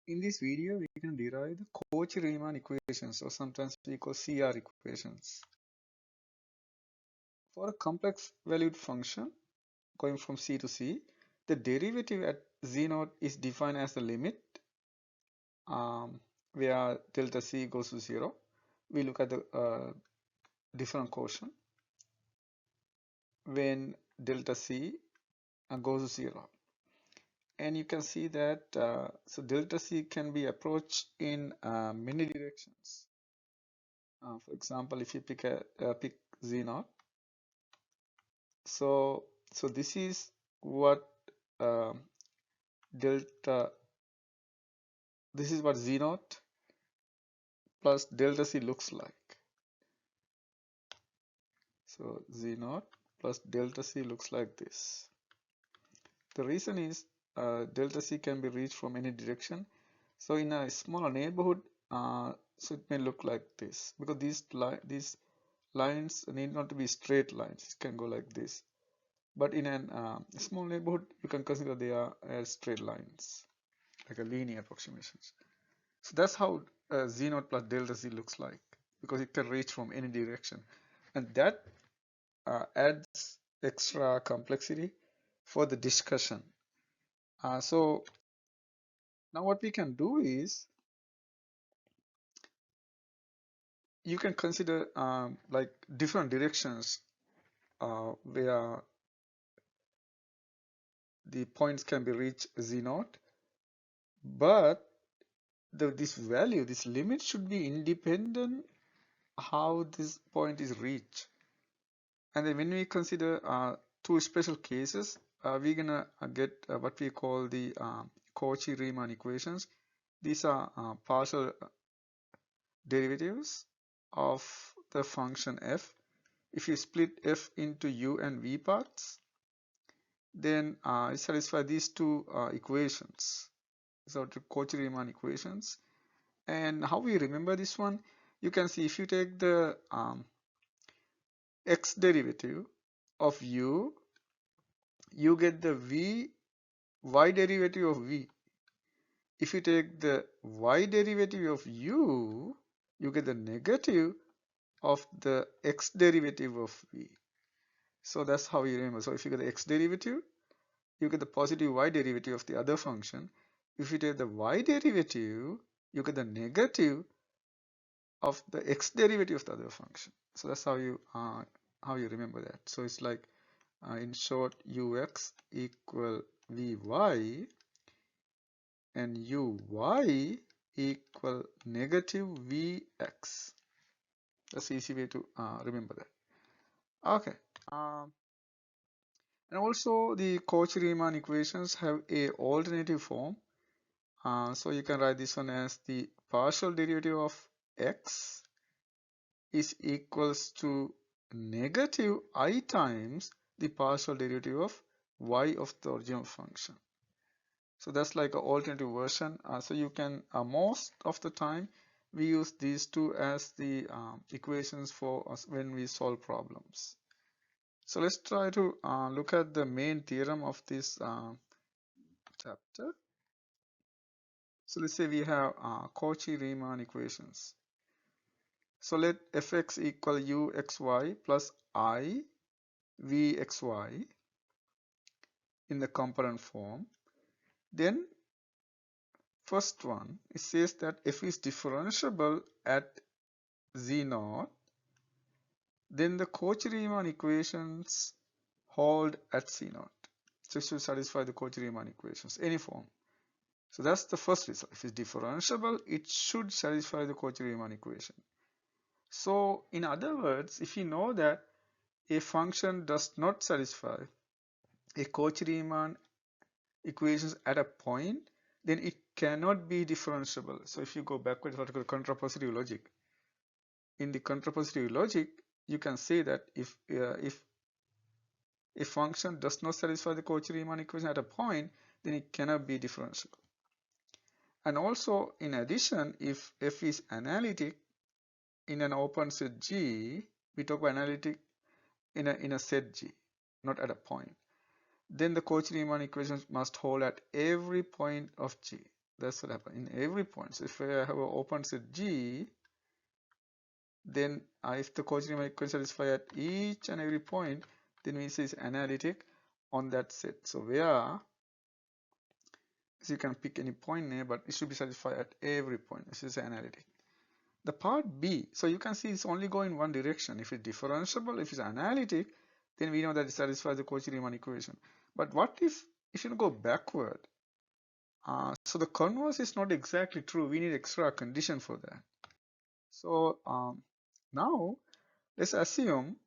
In this video, we can derive the Cauchy-Riemann equations, or sometimes we call CR equations. For a complex valued function going from C to C, the derivative at z0 is defined as the limit where delta C goes to 0. We look at the different quotient when delta C goes to 0. And you can see that so delta C can be approached in many directions. For example, if you pick z0, so this is what um, delta this is what z0 plus delta C looks like. So z0 plus delta C looks like this. The reason is delta C can be reached from any direction. So in a smaller neighborhood, so it may look like this, because these lines need not to be straight lines. It can go like this. But in a small neighborhood, you can consider they are as straight lines, like a linear approximations. So that's how z0 plus delta C looks like, because it can reach from any direction. And that adds extra complexity for the discussion. So now what we can do is, you can consider like different directions where the points can be reached z0, but this value, this limit should be independent how this point is reached. And then when we consider two special cases, we're gonna get what we call the Cauchy-Riemann equations. These are partial derivatives of the function f. If you split f into u and v parts, then it satisfies these two equations. So the Cauchy-Riemann equations. And how we remember this one? You can see if you take the x derivative of u, you get the y derivative of v. If you take the y derivative of u, you get the negative of the x derivative of v. So that's how you remember. So if you get the x derivative, you get the positive y derivative of the other function. If you take the y derivative, you get the negative of the x derivative of the other function. So that's how you remember that. So it's like in short, ux equal vy and uy equal negative vx. That's the easy way to remember that. Okay. And also the Cauchy-Riemann equations have a alternative form. So you can write this one as the partial derivative of x is equals to negative I times the partial derivative of y of the original function. So that's like an alternative version. So you can most of the time we use these two as the equations for us when we solve problems. So let's try to look at the main theorem of this chapter. So let's say we have Cauchy-Riemann equations. So let fx equal uxy plus I vxy in the component form. Then first one, it says that f is differentiable at z0, then the Cauchy-Riemann equations hold at c0. So it should satisfy the Cauchy-Riemann equations, any form. So that's the first result. If it's differentiable, it should satisfy the Cauchy-Riemann equation. So in other words, if you know that a function does not satisfy a Cauchy-Riemann equations at a point, then it cannot be differentiable. So if you go backwards, what we call contrapositive logic. In the contrapositive logic, you can say that if a function does not satisfy the Cauchy-Riemann equation at a point, then it cannot be differentiable. And also, in addition, if f is analytic in an open set G, we talk about analytic in a set G, not at a point, then the Cauchy-Riemann equations must hold at every point of G. That's what happens in every point. So if I have an open set G, then if the Cauchy-Riemann equation satisfy at each and every point, then we say it's analytic on that set. So where, so you can pick any point there, but it should be satisfied at every point. This is analytic. The part B, so you can see it's only going one direction. If it's differentiable, if it's analytic, then we know that it satisfies the Cauchy-Riemann equation. But what if you go backward? So the converse is not exactly true. We need extra condition for that. So now let's assume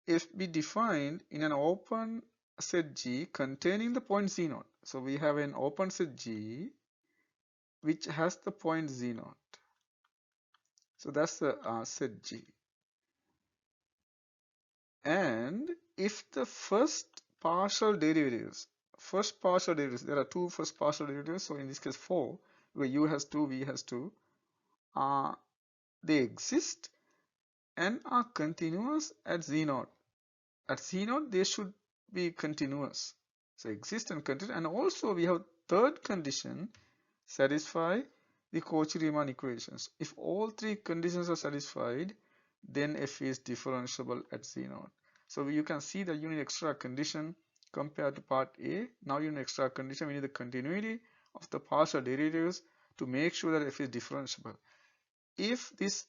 if we defined in an open set G containing the point Z0. So we have an open set G which has the point Z0. So that's the set G. And if the first partial derivatives, there are two first partial derivatives, so in this case 4, where u has 2, v has 2, they exist and are continuous at Z0. At Z0, they should be continuous. So exist and continue. And also we have third condition, satisfy the Cauchy-Riemann equations. If all three conditions are satisfied, then f is differentiable at Z0. So you can see that you need extra condition compared to part A. Now you need extra condition. We need the continuity of the partial derivatives to make sure that f is differentiable. If these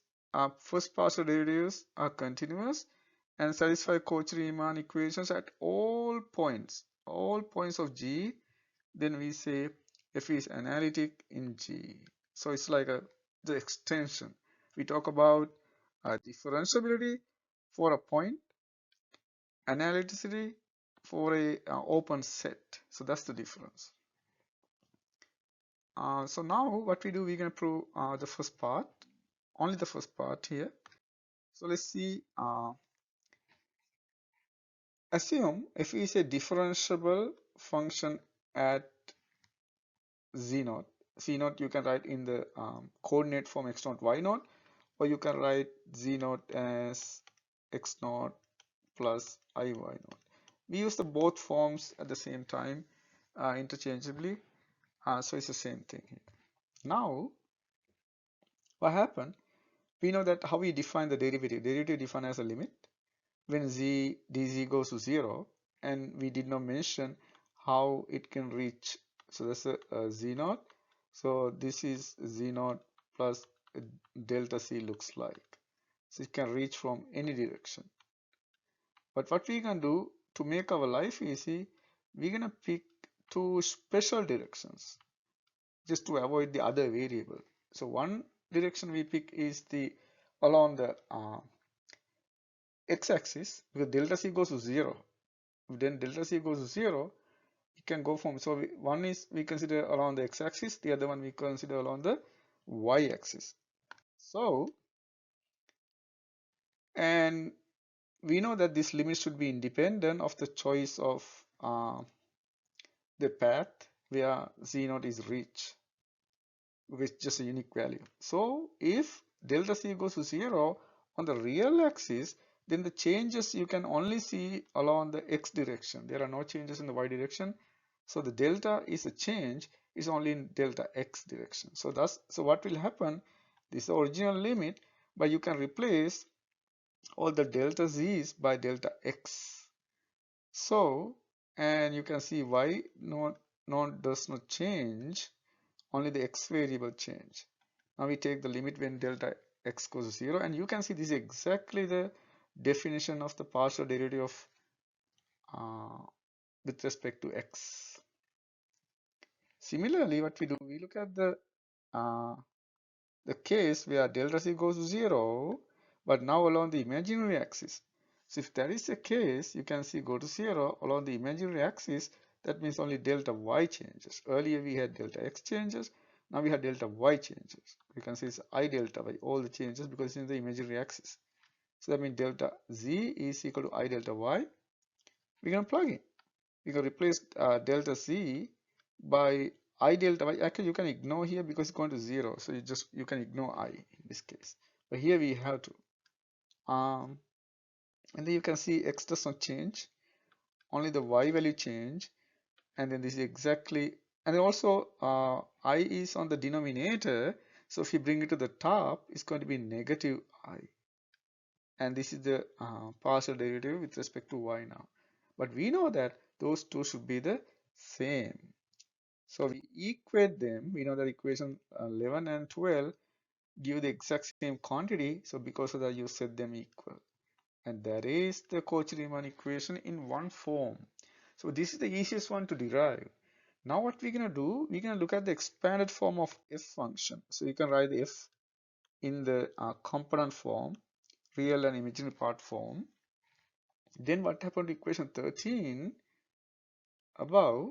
first partial derivatives are continuous and satisfy Cauchy-Riemann equations at all points of G, then we say f is analytic in G. So it's like the extension. We talk about differentiability for a point, analyticity for a open set. So that's the difference. So now what we do, we're going to prove the first part, only the first part here. So let's see, assume f is a differentiable function at Z0. C0 you can write in the coordinate form x0, y0, or you can write Z0 as x0 plus iy0. We use the both forms at the same time interchangeably, so it's the same thing here. Now, what happened? We know that how we define the derivative. Derivative defined as a limit when z dz goes to 0, and we did not mention how it can reach. So that's a z0. So this is z0 plus delta c looks like. So it can reach from any direction. But what we can do to make our life easy, we're gonna pick two special directions just to avoid the other variable. So one direction we pick is the along the x-axis, because delta c goes to 0. Then delta c goes to 0, it can go from, so one is we consider along the x-axis, the other one we consider along the y-axis. So, and we know that this limit should be independent of the choice of the path where z0 is reached with just a unique value. So if delta c goes to 0 on the real axis, then the changes you can only see along the x direction. There are no changes in the y direction. So the delta is a change is only in delta x direction. So what will happen? This is the original limit, but you can replace all the delta z's by delta x. So, and you can see y does not change, only the x variable change. Now we take the limit when delta x goes to 0, and you can see this is exactly the definition of the partial derivative of with respect to x. Similarly, what we do, we look at the case where delta c goes to 0, but now along the imaginary axis. So if that is the case, you can see go to 0 along the imaginary axis. That means only delta y changes. Earlier we had delta x changes. Now we have delta y changes. You can see it's I delta y, all the changes, because it's in the imaginary axis. So that means delta z is equal to I delta y. We can plug in. We can replace delta z by I delta y. Actually, you can ignore here because it's going to 0. So you can ignore I in this case. But here we have to. And then you can see x does not change. Only the y value change. And then this is exactly And then also I is on the denominator, so if you bring it to the top, it's going to be negative I. And this is the partial derivative with respect to y now. But we know that those two should be the same. So we equate them. We know that equation 11 and 12 give the exact same quantity. So because of that, you set them equal. And that is the Cauchy-Riemann equation in one form. So this is the easiest one to derive. Now what we're going to do, we're going to look at the expanded form of f function. So you can write the f in the component form, real and imaginary part form. Then what happened to equation 13 above?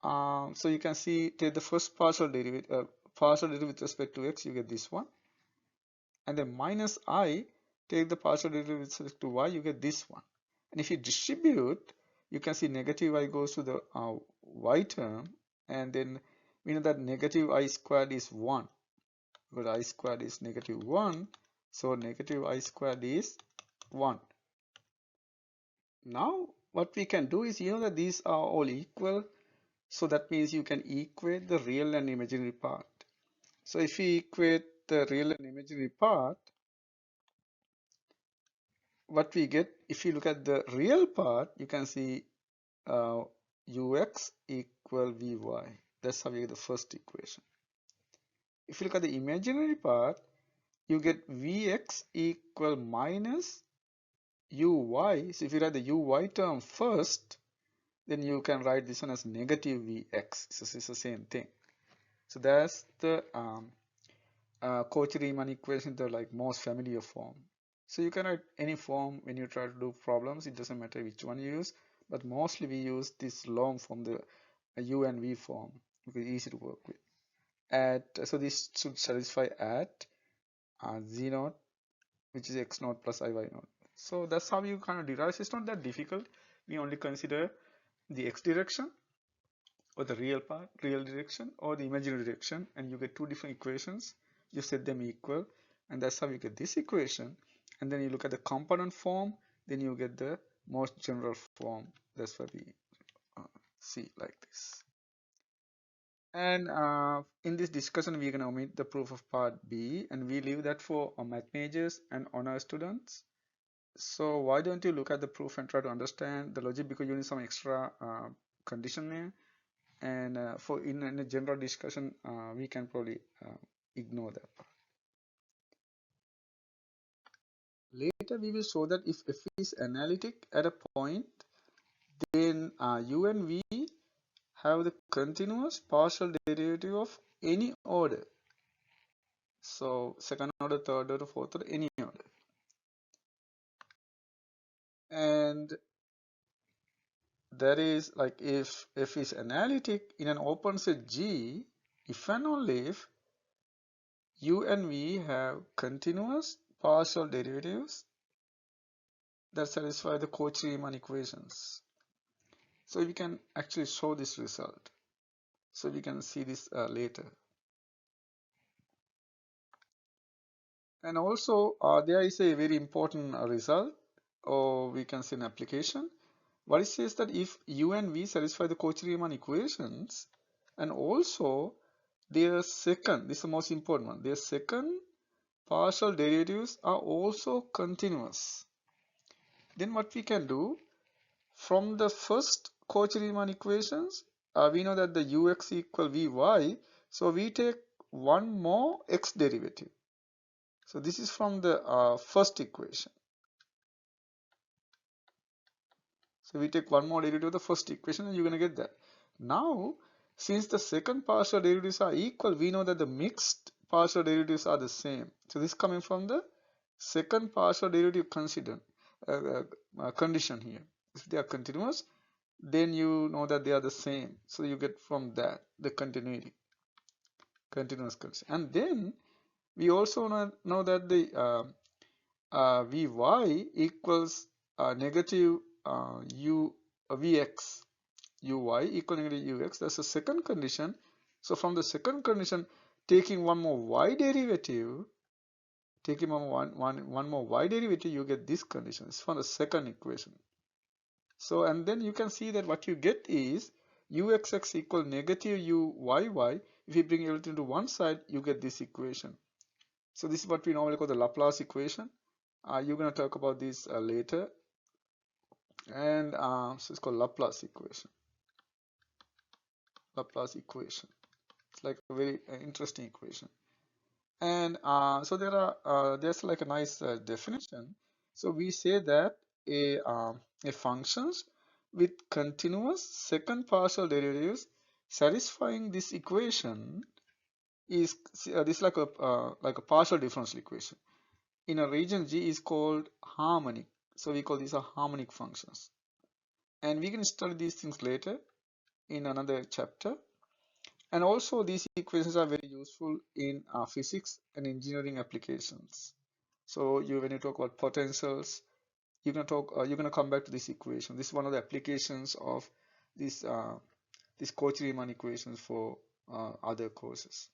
So you can see, take the first partial derivative with respect to x, you get this one. And then minus I, take the partial derivative with respect to y, you get this one. And if you distribute, you can see negative I goes to the y term, and then we know that negative I squared is 1, because I squared is negative 1, so negative I squared is 1. Now what we can do is, you know that these are all equal, so that means you can equate the real and imaginary part. So if we equate the real and imaginary part, what we get, if you look at the real part, you can see ux equal vy. That's how you get the first equation. If you look at the imaginary part, you get vx equal minus uy. So if you write the uy term first, then you can write this one as negative vx. So it's the same thing. So that's the Cauchy-Riemann equation, the like most familiar form. So you can write any form when you try to do problems. It doesn't matter which one you use, but mostly we use this long form, the u and v form, because it's easy to work with. So this should satisfy at z naught, which is x naught plus iy naught. So that's how you kind of derive. It's not that difficult. We only consider the x direction, or the real direction, or the imaginary direction, and you get two different equations. You set them equal, and that's how you get this equation. And then you look at the component form, then you get the most general form. That's what we see like this. And in this discussion, we're going to omit the proof of part B, and we leave that for math majors and honor students. So why don't you look at the proof and try to understand the logic, because you need some extra condition there. And for in a general discussion, we can probably ignore that part. Later, we will show that if f is analytic at a point, then u and v have the continuous partial derivative of any order. So second order, third order, fourth order, any order. And that is like if f is analytic in an open set G, if and only if u and v have continuous partial derivatives that satisfy the Cauchy-Riemann equations. So we can actually show this result. So we can see this later. And also there is a very important result, or we can say an application. What it says that if u and v satisfy the Cauchy-Riemann equations, and also their second, this is the most important one, their second partial derivatives are also continuous, then what we can do, from the first Cauchy-Riemann equations, we know that the ux equal vy, so we take one more x derivative. So this is from the first equation. So we take one more derivative of the first equation, and you're going to get that. Now, since the second partial derivatives are equal, we know that the mixed partial derivatives are the same. So this is coming from the second partial derivative condition here. If they are continuous, then you know that they are the same. So you get from that the continuous condition. And then we also know that the Vy equals negative Vx, Uy equal negative Ux. That's the second condition. So from the second condition, taking one more y derivative, one more y derivative, you get this condition. It's from the second equation. So, and then you can see that what you get is uxx equal negative uyy. If you bring everything to one side, you get this equation. So this is what we normally call the Laplace equation. You're going to talk about this later. And so it's called Laplace equation. Laplace equation. It's like a very interesting equation. And so there's like a nice definition. So we say that a functions with continuous second partial derivatives satisfying this equation is this like a partial differential equation in a region G is called harmonic. So we call these are harmonic functions, and we can study these things later in another chapter. And also these equations are very useful in physics and engineering applications. So when you talk about potentials, you're gonna come back to this equation. This is one of the applications of this Cauchy-Riemann equations for other courses.